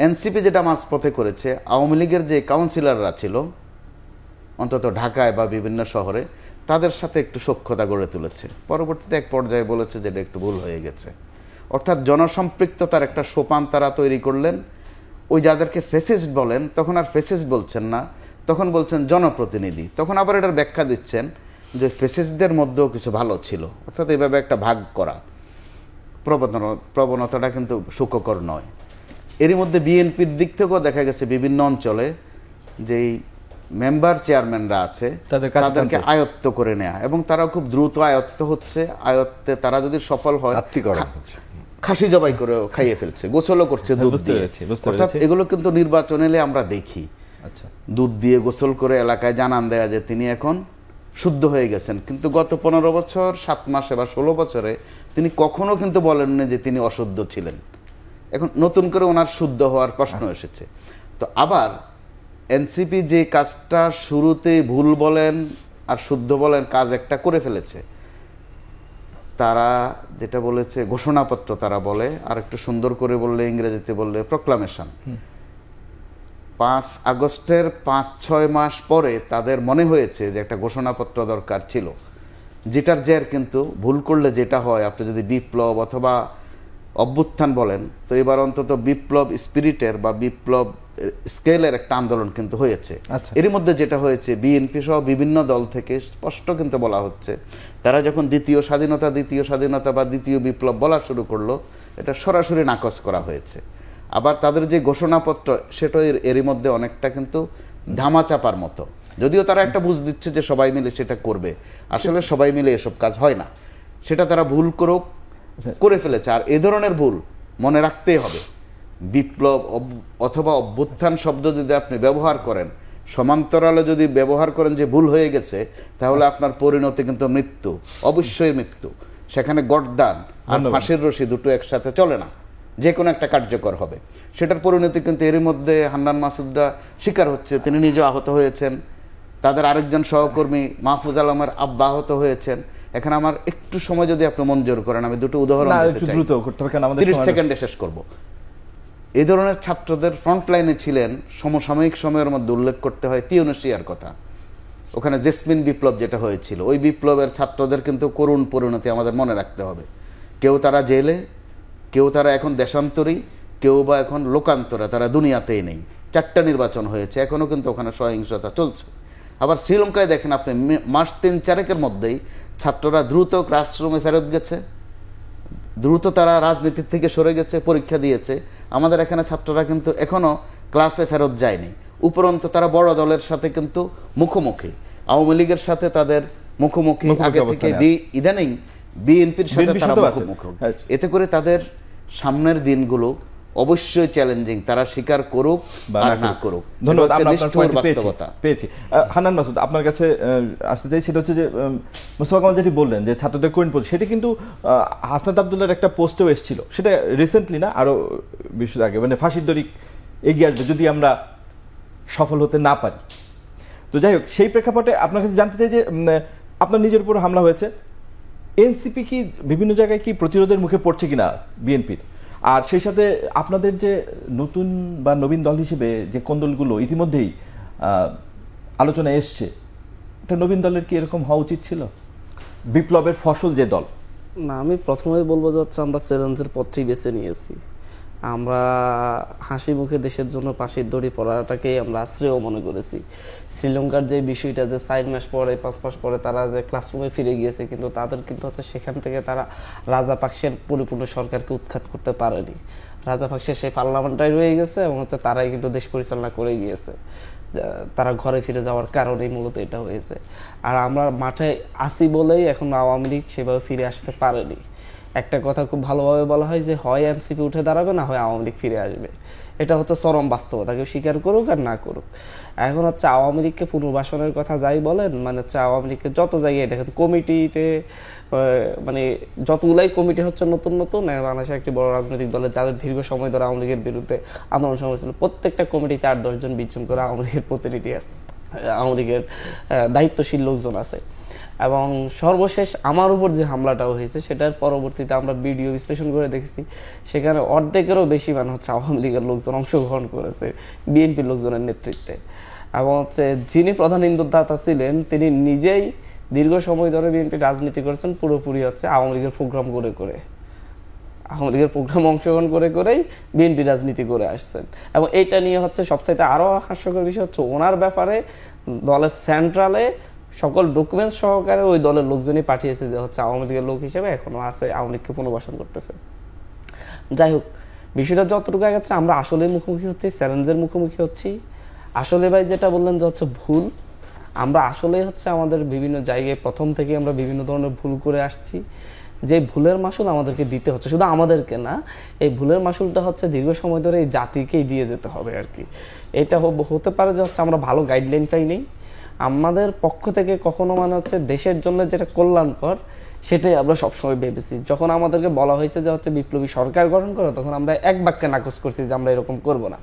NCP যেটা মাঝপথে করেছে, আওয়ামী লীগের যে কাউন্সিলররা ছিল অন্তত ঢাকায় বা বিভিন্ন শহরে, তাদের সাথে একটু সখ্যতা গড়ে তুলেছে। পরবর্তীতে এক পর্যায়ে বলেছে যে এটা একটু ভুল হয়ে গেছে। অর্থাৎ জনসম্পৃক্ততার একটা সোপান তারা তৈরি করলেন। ওই যাদেরকে ফেসিস্ট বলেন, তখন আর ফেসিস্ট বলছেন না, তখন বলছেন জনপ্রতিনিধি। তখন আবার এটার ব্যাখ্যা দিচ্ছেন যে ফেসিস্টদের মধ্যেও কিছু ভালো ছিল। অর্থাৎ এইভাবে একটা ভাগ করা প্রবণতাটা কিন্তু সুখকর নয়। এরই মধ্যে বিএনপির দিক থেকেও দেখা গেছে বিভিন্ন অঞ্চলে যেই মেম্বার চেয়ারম্যানরা আছে তাদেরকে আয়ত্ত করে নেয়া, এবং তারা খুব দ্রুত আয়ত্ত হচ্ছে। আয়ত্তে তারা যদি সফল হয়, খাসি জবাই করে খাইয়ে ফেলছে, গোসলও করছে দুধ দিয়ে। অর্থাৎ এগুলো কিন্তু নির্বাচন এলে আমরা দেখি, দুধ দিয়ে গোসল করে এলাকায় জানান দেয়া যে তিনি এখন শুদ্ধ হয়ে গেছেন। কিন্তু গত 15 বছর 7 মাসে বা 16 বছরে তিনি কখনো কিন্তু বলেননি যে তিনি অশুদ্ধ ছিলেন। এখন নতুন করে ওনার শুদ্ধ হওয়ার প্রশ্ন এসেছে। তো আবার এনসিপি যে কাজটা শুরুতে ভুল বলেন আর শুদ্ধ বলেন কাজ একটা করে ফেলেছে। তারা যেটা বলেছে ঘোষণাপত্র তারা বলে, আর একটু সুন্দর করে বললে ইংরেজিতে বললে প্রক্লামেশন। 5 আগস্টের 5-6 মাস পরে তাদের মনে হয়েছে যে একটা ঘোষণাপত্র দরকার ছিল, যেটার জের কিন্তু ভুল করলে যেটা হয়, আপনি যদি বিপ্লব অথবা অভ্যুত্থান বলেন, তো এবার অন্তত বিপ্লব স্পিরিটের বা বিপ্লব স্কেলের একটা আন্দোলন কিন্তু হয়েছে। এর মধ্যে যেটা হয়েছে, বিএনপি সহ বিভিন্ন দল থেকে স্পষ্ট কিন্তু বলা হচ্ছে, তারা যখন দ্বিতীয় স্বাধীনতা বা দ্বিতীয় বিপ্লব বলা শুরু করলো, এটা সরাসরি নাকচ করা হয়েছে। আবার তাদের যে ঘোষণাপত্র, সেটা এরই মধ্যে অনেকটা কিন্তু ধামাচাপার মতো। যদিও তারা একটা বুঝ দিচ্ছে যে সবাই মিলে সেটা করবে, আসলে সবাই মিলে এসব কাজ হয় না। সেটা তারা ভুল করে ফেলেছে। আর এ ধরনের ভুল মনে রাখতেই হবে। বিপ্লব অথবা অভ্যুত্থান শব্দ যদি আপনি ব্যবহার করেন, সমান্তরালে যদি ব্যবহার করেন যে ভুল হয়ে গেছে, তাহলে আপনার পরিণতি কিন্তু মৃত্যু, অবশ্যই মৃত্যু। সেখানে গর্দান আর ফাঁসির রশি দুটো একসাথে চলে না, যে কোনো একটা কার্যকর হবে। সেটার পরিণতি কিন্তু এরই মধ্যে হান্নান মাসুদরা শিকার হচ্ছে। তিনি নিজে আহত হয়েছেন, তাদের আরেকজন সহকর্মী মাহফুজ আলমের আব্বা আহত হয়েছেন। এখানে আমার একটু সময় যদি আপনি মঞ্জুর করেন, আমি দুটো উদাহরণ দিতে চাই, 30 সেকেন্ডে শেষ করব। এই ধরনের ছাত্রদের ফ্রন্ট লাইনে ছিলেন, সমসাময়িক সময়ের মধ্যে উল্লেখ করতে হয় তিউনিসিয়ার কথা। ওখানে জেসমিন বিপ্লব যেটা হয়েছিল, ওই বিপ্লবের ছাত্রদের কিন্তু করুণ পরিণতি আমাদের মনে রাখতে হবে। কেউ তারা জেলে, কেউ তারা এখন দেশান্তরী, কেউ বা এখন লোকান্তরে, তারা দুনিয়াতেই নেই। 4টা নির্বাচন হয়েছে, এখনও কিন্তু ওখানে সহিংসতা চলছে। আবার শ্রীলঙ্কায় দেখেন আপনি, মাস 3-4 মধ্যেই ছাত্ররা দ্রুত ক্লাসরুমে ফেরত গেছে, দ্রুত তারা রাজনীতির থেকে সরে গেছে, পরীক্ষা দিয়েছে। আমাদের এখানে ছাত্ররা কিন্তু এখনো ক্লাসে ফেরত যায়নি। উপরন্তু তারা বড় দলের সাথে কিন্তু মুখোমুখি, আওয়ামী লীগের সাথে তাদের মুখোমুখি, আগে থেকে ইদানিং বিএনপির সাথে তারা মুখোমুখি। এতে করে তাদের সামনের দিনগুলো অবশ্যই চ্যালেঞ্জিং, তারা স্বীকার করুক আর না করুক। ধন্যবাদ। পেয়েছি। হান্নান মাসুদ, আপনার কাছে আসতে চাই, সেটা হচ্ছে যে মোস্তফা কামাল যেটি বললেন যে ছাত্রদের কোয়েন পোস্ট, সেটি কিন্তু হাসনাত আবদুল্লাহর একটা পোস্টেও এসেছিল, সেটা রিসেন্টলি না, আরো বিশুদ্ধ আগে, মানে ফাঁসির দড়ি এগিয়ে আসবে যদি আমরা সফল হতে না পারি। তো যাই হোক, সেই প্রেক্ষাপটে আপনার কাছে জানতে চাই যে আপনার নিজের উপর হামলা হয়েছে, এনসিপি কি বিভিন্ন জায়গায় কি প্রতিরোধের মুখে পড়ছে কিনা বিএনপির? আর সেই সাথে আপনাদের যে নতুন বা নবীন দল হিসেবে যে কোন্দলগুলো ইতিমধ্যেই আলোচনায় এসছে, এটা নবীন দলের কি এরকম হওয়া উচিত ছিল? বিপ্লবের ফসল যে দল। না, আমি প্রথমেই বলবো যে আমরা চ্যালেঞ্জের পথটি বেছে নিয়েছি। আমরা হাসি মুখে দেশের জন্য ফাঁসির দড়ি পড়াটাকেই আমরা শ্রেয় মনে করেছি। শ্রীলঙ্কার যে বিষয়টা, যে 4 মাস পরে 5 মাস পরে তারা যে ক্লাসরুমে ফিরে গিয়েছে, কিন্তু তাদের কিন্তু সেখান থেকে তারা রাজাপাকসের পরিপূর্ণ সরকারকে উৎখাত করতে পারেনি। রাজাপাকসের সেই পার্লামেন্টটাই রয়ে গেছে এবং তারাই কিন্তু দেশ পরিচালনা করে গিয়েছে। তারা ঘরে ফিরে যাওয়ার কারণেই মূলত এটা হয়েছে। আর আমরা মাঠে আসি বলেই এখন আওয়ামী লীগ সেভাবে ফিরে আসতে পারেনি। একটা কথা খুব ভালোভাবে বলা হয় যে হয় এনসিপি উঠে দাঁড়াবে, না হয় আওয়ামী লীগ ফিরে আসবে। এটা হচ্ছে চরম বাস্তবতা, কেউ স্বীকার করুক আর না করুক। এখন আওয়ামী লীগকে পুনর্বাসনের কথা যাই বলেন, মানে আওয়ামী লীগকে যত জায়গায় দেখেন কমিটিতে, মানে যতগুলাই কমিটি হচ্ছে নতুন নতুন বাংলাদেশের একটি বড় রাজনৈতিক দলের যাদের দীর্ঘ সময় ধরে আওয়ামী লীগের বিরুদ্ধে আন্দোলন সংগ্রাম ছিল, প্রত্যেকটা কমিটিতে 8-10 জন 20 জন করে আওয়ামী লীগের প্রতিনিধি আছে, আওয়ামী লীগের দায়িত্বশীল লোকজন আছে। এবং সর্বশেষ আমার উপর যে হামলাটাও হয়েছে সেটার পরবর্তীতে আমরা ভিডিও বিশ্লেষণ করে দেখেছি, সেখানে অর্ধেকেরও বেশি মানে হচ্ছে আওয়ামী লীগের লোকজন অংশগ্রহণ করেছে বিএনপির লোকজনের নেতৃত্বে। এবং হচ্ছে যিনি প্রধান ইন্ধনদাতা ছিলেন তিনি নিজেই দীর্ঘ সময় ধরে বিএনপি রাজনীতি করেছেন পুরোপুরি হচ্ছে আওয়ামী লীগের প্রোগ্রাম করে করে, আওয়ামী লীগের প্রোগ্রাম অংশগ্রহণ করে করেই বিএনপি রাজনীতি করে আসছেন। এবং এইটা নিয়ে হচ্ছে সবচাইতে আরো হাস্যকর বিষয় হচ্ছে ওনার ব্যাপারে দলের সেন্ট্রালে সকল ডকুমেন্ট সহকারে ওই দলের লোকজনই পাঠিয়েছে যে হচ্ছে আওয়ামী লীগের লোক হিসেবে এখনো আছে, আওয়ামী লীগকে পুনর্বাসন করতেছে। যাই হোক, বিষয়টা যতটুকু আগাচ্ছে আমরা আসলে মুখোমুখি হচ্ছি, চ্যালেঞ্জের মুখোমুখি হচ্ছি। আসলে ভাই যেটা বললেন যে হচ্ছে ভুল, আমরা আসলে হচ্ছে আমাদের বিভিন্ন জায়গায় প্রথম থেকে আমরা বিভিন্ন ধরনের ভুল করে আসছি, যে ভুলের মাসুল আমাদেরকে দিতে হচ্ছে, শুধু আমাদেরকে না, এই ভুলের মাসুলটা হচ্ছে দীর্ঘ সময় ধরে এই জাতিকেই দিয়ে যেতে হবে আর কি। এটা হতে পারে যে হচ্ছে আমরা ভালো গাইডলাইন পাই নেই, আমাদের পক্ষ থেকে কখনো মানে হচ্ছে দেশের জন্য যেটা কল্যাণকর সেটাই আমরা সবসময় ভেবেছি। যখন আমাদেরকে বলা হয়েছে যে হচ্ছে বিপ্লবী সরকার গঠন করো, তখন আমরা এক বাক্যে নাকচ করছি যে আমরা এরকম করব না।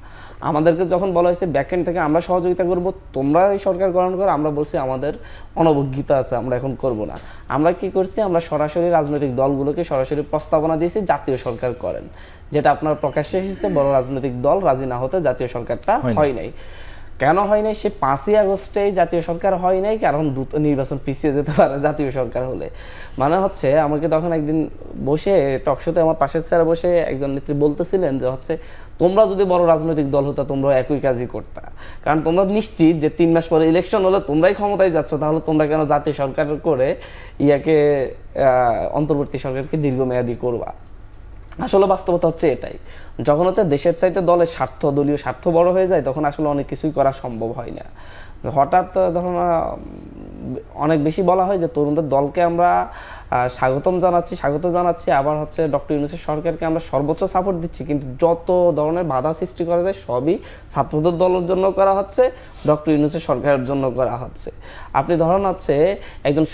আমাদেরকে যখন বলা হয়েছে ব্যাকএন্ড থেকে আমরা সহযোগিতা করব, তোমরা এই সরকার গঠন করো, আমরা বলছি আমাদের অনবজ্ঞতা আছে, আমরা এখন করব না। আমরা কি করছি, আমরা সরাসরি রাজনৈতিক দলগুলোকে সরাসরি প্রস্তাবনা দিয়েছি জাতীয় সরকার করেন, যেটা আপনার প্রকাশ্যে এসেছে বড় রাজনৈতিক দল রাজি না হতে জাতীয় সরকারটা হয় নাই। কেন হয় নাই? সে 5ই আগস্টে জাতীয় সরকার হয় নাই, কারণ দ্রুত নির্বাচন পিছিয়ে যেতে পারে জাতীয় সরকার হলে। মানে হচ্ছে আমাকে তখন একদিন বসে টকশোতে আমার পাশের স্যারে বসে একজন নেত্রী বলতেছিলেন যে হচ্ছে তোমরা যদি বড় রাজনৈতিক দল হতো তোমরা একই কাজই করতা, কারণ তোমরা নিশ্চিত যে 3 মাস পরে ইলেকশন হলে তোমরাই ক্ষমতায় যাচ্ছ, তাহলে তোমরা কেন জাতীয় সরকার করে ইয়াকে অন্তর্বর্তী সরকারকে দীর্ঘমেয়াদী করবা। আসলে বাস্তবতা হচ্ছে এটাই, যখন হচ্ছে দেশের চাইতে দলের স্বার্থ, দলীয় স্বার্থ বড় হয়ে যায়, তখন আসলে অনেক কিছুই করা সম্ভব হয় না। হঠাৎ ধরুন অনেক বেশি বলা হয় যে তরুণদের দলকে আমরা স্বাগত জানাচ্ছি, আবার হচ্ছে ডক্টর ইউনূসের সরকারকে আমরা সর্বোচ্চ সাপোর্ট দিচ্ছি, কিন্তু যত ধরনের বাধা সৃষ্টি করা যায় সবই ছাত্রদের দলের জন্য করা হচ্ছে, ডক্টর ইউনূসের সরকারের জন্য করা হচ্ছে। আপনি ধরুন হচ্ছে একজন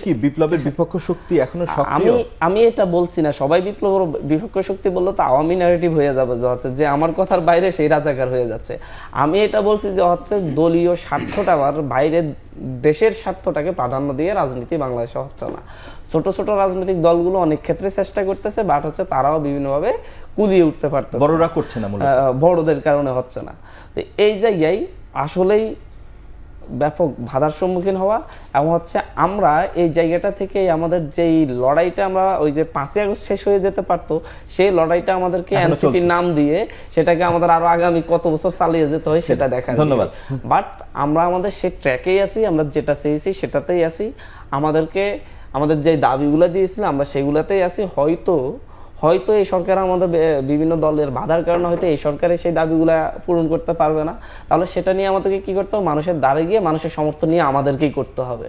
কি বিপ্লবের বিপক্ষ শক্তি এখনো সক্রিয়? আমি এটা বলছি না, সবাই বিপ্লবের বিপক্ষ শক্তি বললে তো আওয়ামী ন্যারেটিভ হয়ে যাবে যে হচ্ছে যে আমার কথার বাইরে সেই রাজাকার হয়ে যাচ্ছে। আমি এটা বলছি যে হচ্ছে দলীয় স্বার্থটা আবার বাইরে দেশের স্বার্থটাকে প্রাধান্য দিয়ে রাজনীতি বাংলাদেশে হচ্ছে না। ছোট ছোট রাজনৈতিক দলগুলো অনেক ক্ষেত্রে চেষ্টা করতেছে, বাট হচ্ছে তারাও বিভিন্নভাবে কুলিয়ে উঠতে পারতেছে, বড়রা করছে না, বড়দের কারণে হচ্ছে না। তো এই জায়গায় আসলেই ব্যাপক বাধার সম্মুখীন হওয়া, এবং হচ্ছে আমরা এই জায়গাটা থেকে আমাদের যেই লড়াইটা আমরা ওই যে 5ই আগস্ট শেষ হয়ে যেতে পারতো, সেই লড়াইটা আমাদেরকে এনসিপি নাম দিয়ে সেটাকে আমাদের আরো আগামী কত বছর চালিয়ে যেতে হয় সেটা দেখা। ধন্যবাদ। বাট আমরা আমাদের সেই ট্র্যাকেই আছি, আমরা যেটা চেয়েছি সেটাতেই আছি, আমাদের যে দাবিগুলো দিয়েছিলাম আমরা সেগুলোতেই আছি। হয়তো এই সরকার আমাদের বিভিন্ন দলের বাধার কারণে হয়তো এই সরকারের সেই দাবিগুলো পূরণ করতে পারবে না, তাহলে সেটা নিয়ে আমাদেরকে কি করতে হবে, মানুষের দ্বারে গিয়ে মানুষের সমর্থন নিয়ে আমাদেরকেই করতে হবে।